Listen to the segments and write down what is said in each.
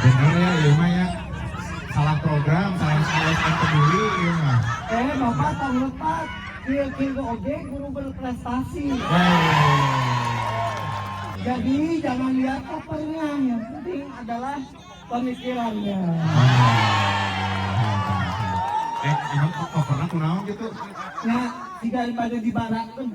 Bener ya, iya mah ya. Salah program, salah sekolah yang peduli, iya mah. Bapak tahun lepas, kill objek guru berprestasi. Jadi jangan lihat covernya, yang penting adalah pemikirannya. Emang kok pernah kunaon gitu? Nah, daripada di barat tuh.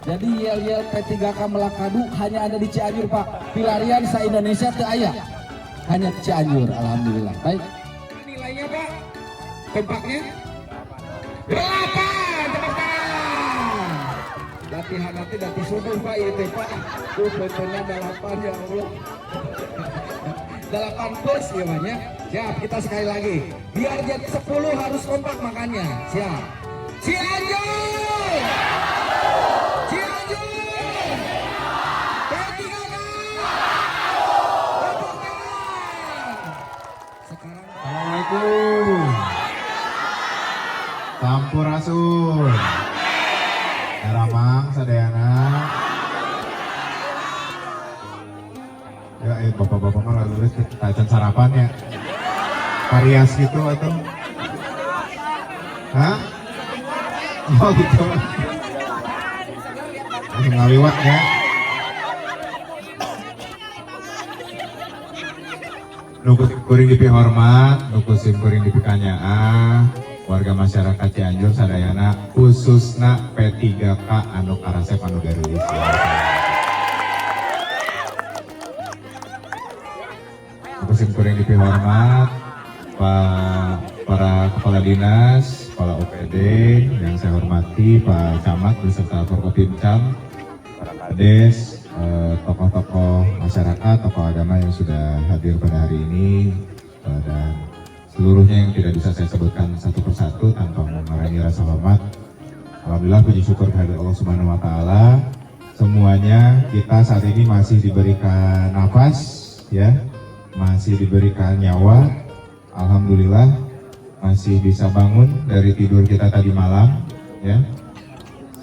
Jadi yel-yel P3K Melakadu hanya ada di Cianjur Pak. Pilarian se-Indonesia teu aya. Hanya di Cianjur, alhamdulillah. Baik. Nilainya Pak? Tempatnya? 8, tepuk tangan. Latihan nanti nanti subuh Pak itu Pak. Betulnya 8 ya Allah. 8 plus ya Pak ya. Siap, kita sekali lagi. Biar jadi 10 harus kompak makannya. Siap. Cianjur! Assalamualaikum. Sampurasun. Ramang sadayana. Ya, bapak-bapak mah lalu tajan sarapan ya. Varias gitu atau? Hah? Oh gitu. Langsung ngaliwat ya. Nuku kuring dipi hormat, nuku sim kuring dipi kanyaa, warga masyarakat Cianjur sadayana khususna P3K anu karasep anu garulis. Nuku sim kuring dipi hormat, para kepala dinas, kepala OPD yang saya hormati, Pak Camat beserta Forkopimcam, para kades, tokoh-tokoh masyarakat, tokoh agama yang sudah hadir pada hari ini, dan seluruhnya yang tidak bisa saya sebutkan satu persatu tanpa mengurangi rasa hormat. Alhamdulillah, puji syukur kehadirat Allah Subhanahu wa Ta'ala. Semuanya kita saat ini masih diberikan nafas, ya, masih diberikan nyawa. Alhamdulillah, masih bisa bangun dari tidur kita tadi malam, ya,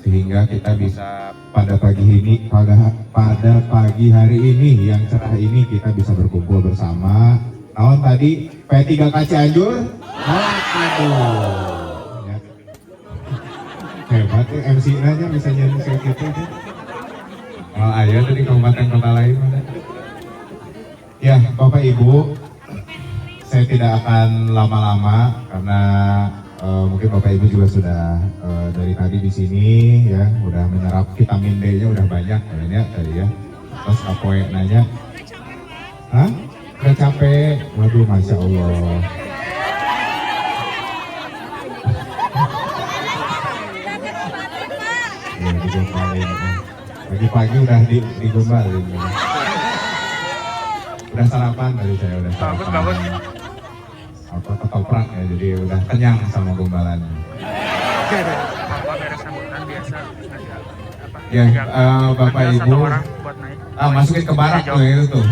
sehingga kita bisa pada pagi hari ini yang cerah ini kita bisa berkumpul bersama. Naon tadi P3K Cianjur? Aduh. Ya. Hebat ya MC-nya bisa nyanyi kayak gitu. Oh, ayo tadi kabupaten kota lain mana? Ya, Bapak Ibu, saya tidak akan lama-lama karena mungkin Bapak Ibu juga sudah dari tadi di sini ya, udah menyerap vitamin D-nya udah banyak kayaknya tadi ya. Terus Apoe nanya, hah? Udah capek? Waduh, Masya Allah. Ya, digombalin. Pagi-pagi udah digombalin. Udah sarapan tadi saya, udah sarapan. Bagus. Apa ketoprak ya, jadi udah kenyang sama gombalannya. Ya, Bapak Ibu, masukin ke barak tuh itu tuh.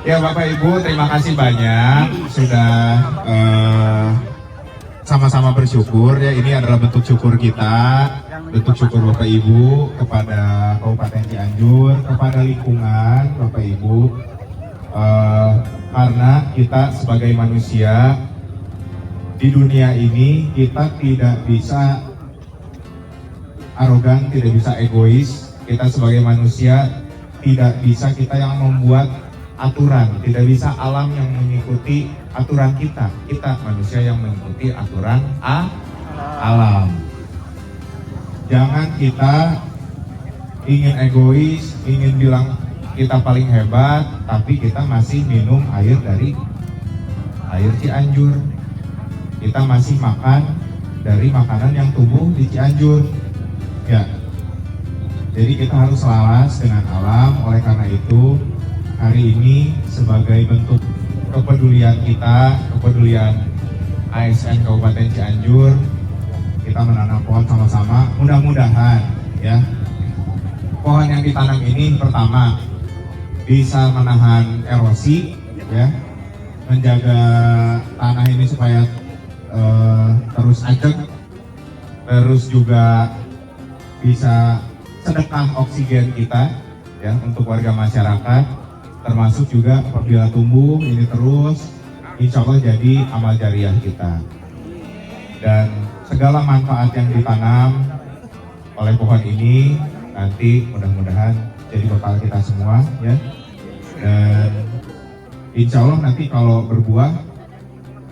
Ya Bapak Ibu, terima kasih banyak sudah sama-sama bersyukur ya. Ini adalah bentuk syukur kita, bentuk syukur Bapak Ibu kepada Kabupaten Cianjur, kepada lingkungan Bapak Ibu, karena kita sebagai manusia di dunia ini kita tidak bisa arogan, tidak bisa egois. Kita sebagai manusia tidak bisa kita yang membuat aturan, tidak bisa alam yang mengikuti aturan kita manusia yang mengikuti aturan alam. jangan kita ingin egois, ingin bilang kita paling hebat, tapi kita masih minum air dari air Cianjur. Kita masih makan dari makanan yang tumbuh di Cianjur. Ya, jadi kita harus selaras dengan alam. Oleh karena itu, hari ini sebagai bentuk kepedulian kita, kepedulian ASN Kabupaten Cianjur, kita menanam pohon sama-sama. Mudah-mudahan ya, pohon yang ditanam ini pertama bisa menahan erosi, ya, menjaga tanah ini supaya terus ajeg, terus juga bisa sedekah oksigen kita ya untuk warga masyarakat, termasuk juga apabila tumbuh ini terus, insya Allah jadi amal jariah kita. Dan segala manfaat yang ditanam oleh pohon ini nanti mudah-mudahan jadi bekal kita semua ya. Dan insya Allah nanti kalau berbuah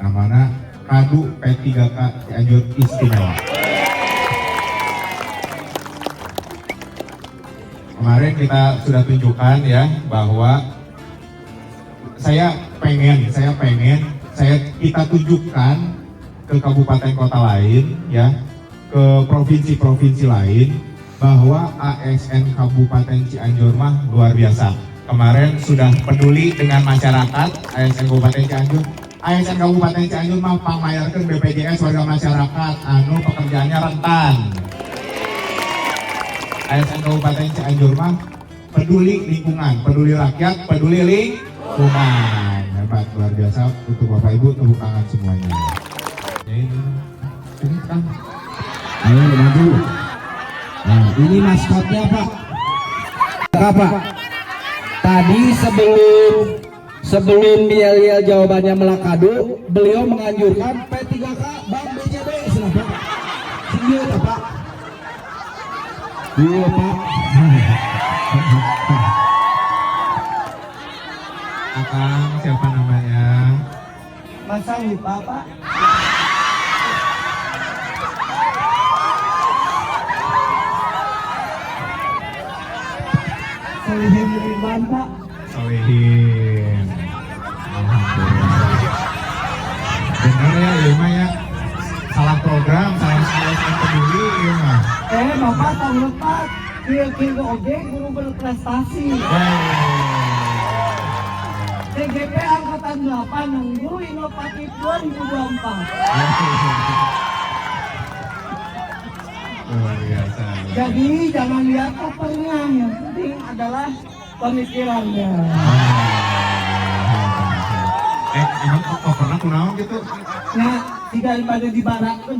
namanya Kadu P3K Cianjur Istimewa. Kemarin kita sudah tunjukkan ya bahwa kita tunjukkan ke kabupaten kota lain ya, ke provinsi-provinsi lain bahwa ASN Kabupaten Cianjur mah luar biasa. Kemarin sudah peduli dengan masyarakat ASN Kabupaten Cianjur. ASN Kabupaten Cianjur mah pamayarkeun BPJS warga masyarakat anu pekerjaannya rentan. ASN Kabupaten Cianjur mah peduli lingkungan, peduli rakyat, peduli lingkungan. Hebat, luar biasa untuk Bapak Ibu, tepuk tangan semuanya. Ini kan. Ayo maju. Nah, ini maskotnya Pak. Apa? Tadi sebelum yel-yel jawabannya Melakadu, beliau menganjurkan P3K Bank BCB. Silakan Pak. Iya Pak. Iya Pak. Akang siapa namanya? Masa lupa Pak? Solihin Ridwan Pak. Solihin. Alhamdulillah. Benar ya, Ilma ya. Salah program, salah yang peduli Ilma. Bapak tahun lepas kira-kira oge guru berprestasi. TGP Angkatan 8 yang guru inovatif 2024. Luar biasa. Jadi jangan lihat covernya, yang penting adalah pemikirannya. Emang kok pernah kunaon gitu? Nah, tidak daripada di barat pun.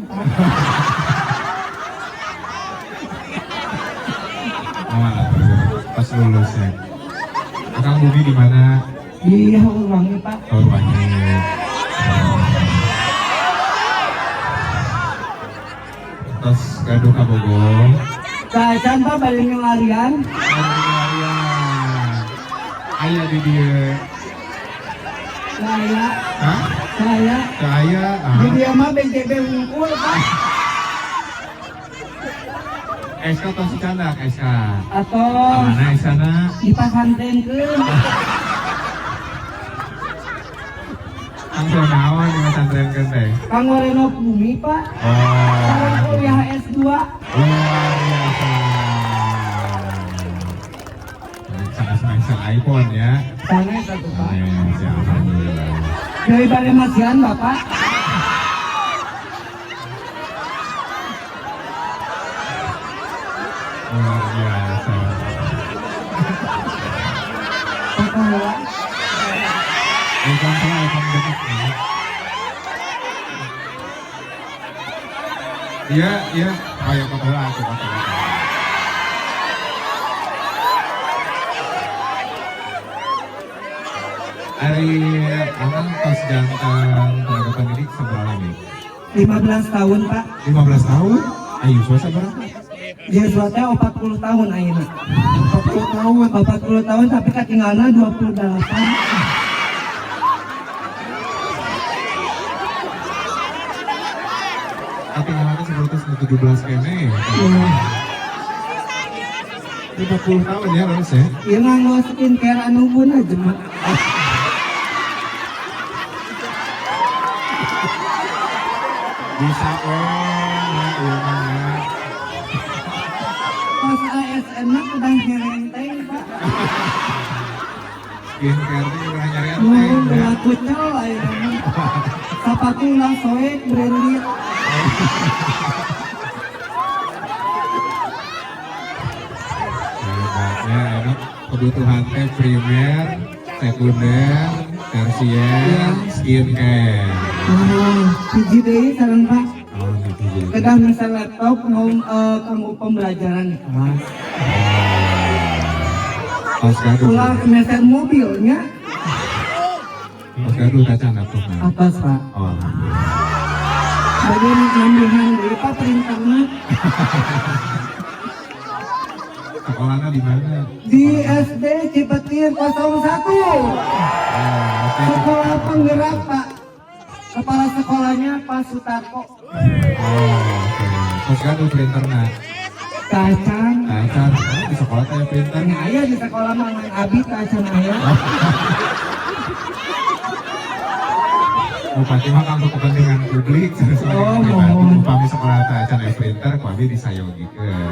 Pas lulus ya. Akang Bumi di mana? Iya, uangnya Pak. Oh, banyak. Terus gaduh ka Bogor. Kacan Pak balik ngelarian. Ayah di dia. Saya, Hah? saya. Saya. Di dia mah BCB unggul Pak. SK atau si Candak SK? Atau Mana SK-na? di pesantren ke. Kang Sonawan di pesantren kan teh. Kang Wareno Bumi Pak. Kang Oh. kuliah S2. Luar biasa. Sangat iPhone ya. Sangat satu Pak. Alhamdulillah. Dari Bali Masian Bapak. Luar biasa. Bukan salah, bukan benar. Iya, iya. Ayo kepala aku, kepala. Hari Anang tos jantan tenaga pendidik seberapa nih? 15 tahun Pak. 15 tahun? Ayo, suasa berapa? Dia suatnya 40 tahun ayeuna. 40 tahun. 40 tahun tapi ketinggalan 28. Tapi nggak ada 100 17 kene. 50 tahun ya Ros ya. Iya nganggo skincare anu guna jelema. Bisa ya iya. Pas ASN mah kedang herenteng, Pak. Skincare itu udah nyari apa Mau ya? bela kucel aya. Sapatu ulah soek branded. Ya, ini kebutuhan teh primer, sekunder, tersier, skincare. Hiji deui sareng Pak. Oh, gitu. Kedang misal laptop kanggo pembelajaran di kelas. Pas gaduh, Ulah meter mobilnya kaca laptopnya. atas Pak. Oh, Bagi nambihan deui Pak perintahna sekolahnya di mana? di SD Cipetir 01. Sekolah penggerak Pak. Kepala sekolahnya Pak Sutarko. Oh, oke. Pas gaduh printernya. Kacang. Kaca, di sekolah teh printer. Nah, aya di sekolah mah ngan abi kacang aya. Bupati mah kan untuk kepentingan publik. Oh, mohon. Upami sekolah teh acan printer, ku abi disayogikeun.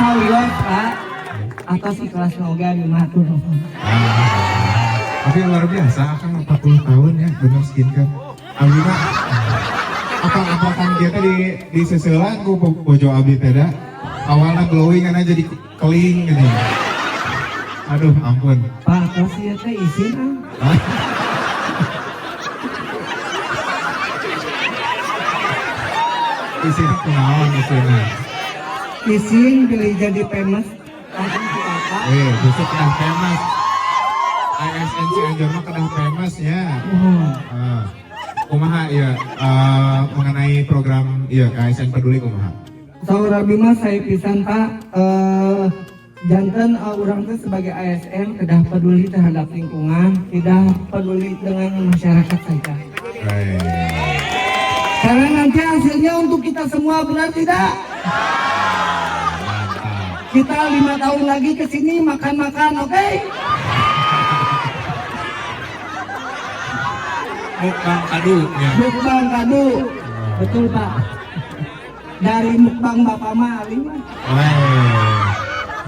Sawios Pak. Atas ikhlas noga di matur nuhun. Tapi luar biasa, kan 40 tahun ya bener skincare. Abi mah apa kan dia tadi di seselan ku bojo abi teh da. Awalnya glowing kan jadi keling gitu. Aduh, ampun. Pak, tos ieu teh isin Hah? Isinya kunaon isinya. Isin pilih jadi famous. Langsung si Kakak. Besok kedah famous. ASN Cianjur mah kedah famous ya. Kumaha ya mengenai program ya KSN Peduli kumaha? Saur abi mah saya pisan Pak, janten urang teh sebagai ASN kedah peduli terhadap lingkungan, tidak peduli dengan masyarakat saja. Karena nanti hasilnya untuk kita semua, benar tidak? Kita 5 tahun lagi ke sini makan-makan, oke? Mukbang kadu ya. Mukbang kado, betul Pak. Dari mukbang Bapak mah Ali mah.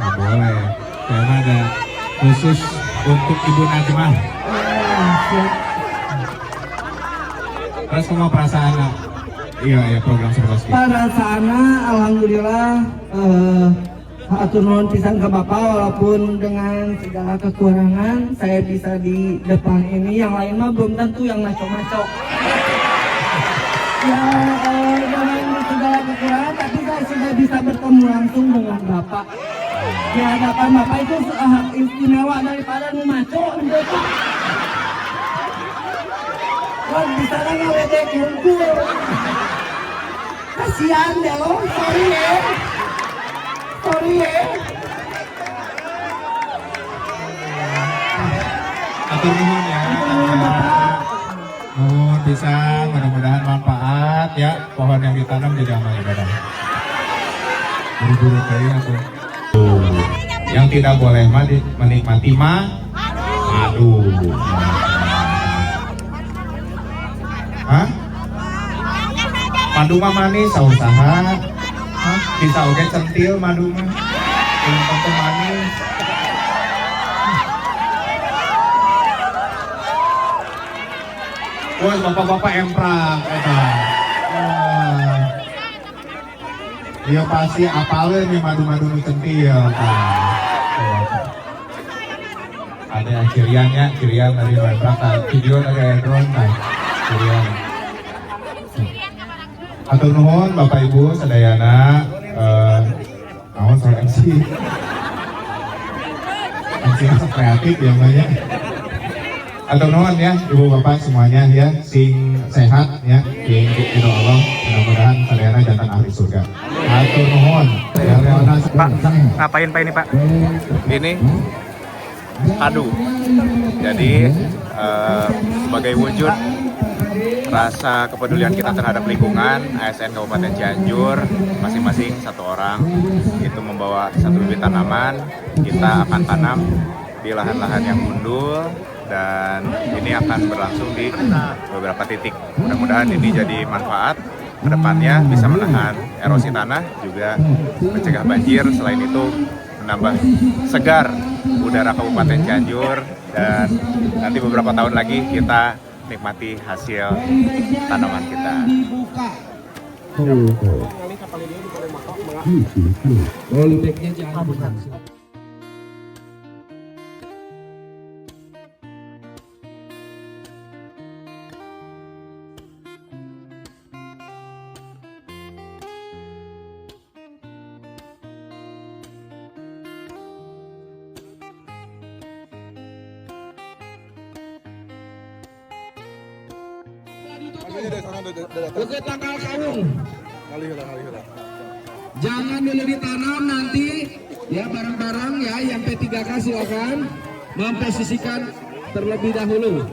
Nggak boleh. Karena ada khusus untuk Ibu Najmah. Siap. Terus semua perasaan iya program seperti itu. Pada sana alhamdulillah atur nuhun pisan ke Bapak, walaupun dengan segala kekurangan saya bisa di depan ini, yang lain mah belum tentu yang maco-maco. Ya dengan segala kekurangan tapi saya sudah bisa bertemu langsung dengan Bapak. Di hadapan Bapak itu istimewa daripada nu maco gitu Pak. Kan di sana ngawedek unggul. Kasihan deh lo, sorry ya. Atur nuhun ya. Nuhun bisa, mudah-mudahan manfaat ya. Pohon yang ditanam jadi amal ibadah. Buru-buru kayak aku. Yang tidak boleh menikmati madu. Hah? Madu mah manis, usaha. Bisa oke centil madu mah. Belum tentu manis. Wah, bapak-bapak emprak eta. Iya pasti apalin nih madu-madu nu centil. Ada kirian dari emprak, video dari drone kan. Kirian. Atur nuhun Bapak Ibu sadayana naon soal MC. MC-nya kreatif ya banyak. Atur nuhun ya Ibu Bapak semuanya ya, sing sehat ya, sing ridho Allah, mudah-mudahan sadayana jantan ahli surga. Atur nuhun. Pak, ngapain Pak ini Pak? Ini padu. Jadi sebagai wujud rasa kepedulian kita terhadap lingkungan, ASN Kabupaten Cianjur masing-masing satu orang itu membawa satu bibit tanaman. Kita akan tanam di lahan-lahan yang gundul dan ini akan berlangsung di beberapa titik. Mudah-mudahan ini jadi manfaat kedepannya, bisa menahan erosi tanah, juga mencegah banjir. Selain itu menambah segar udara Kabupaten Cianjur, dan nanti beberapa tahun lagi kita nikmati hasil tanaman kita. Oke, tanggal kaung. Jangan dulu ditanam nanti ya, barang-barang ya yang P3K silakan memposisikan terlebih dahulu.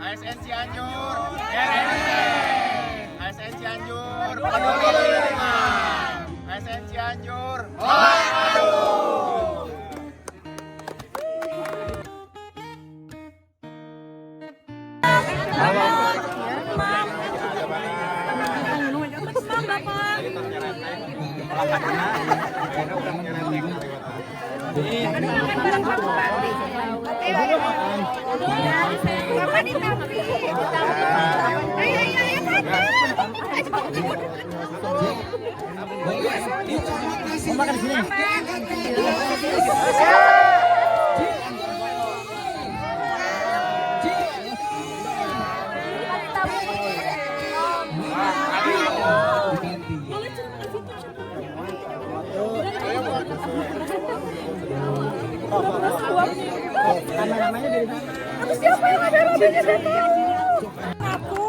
ASN Cianjur, ASN Cianjur, peduli lingkungan. ASN Cianjur, Siapa yang ada Aku.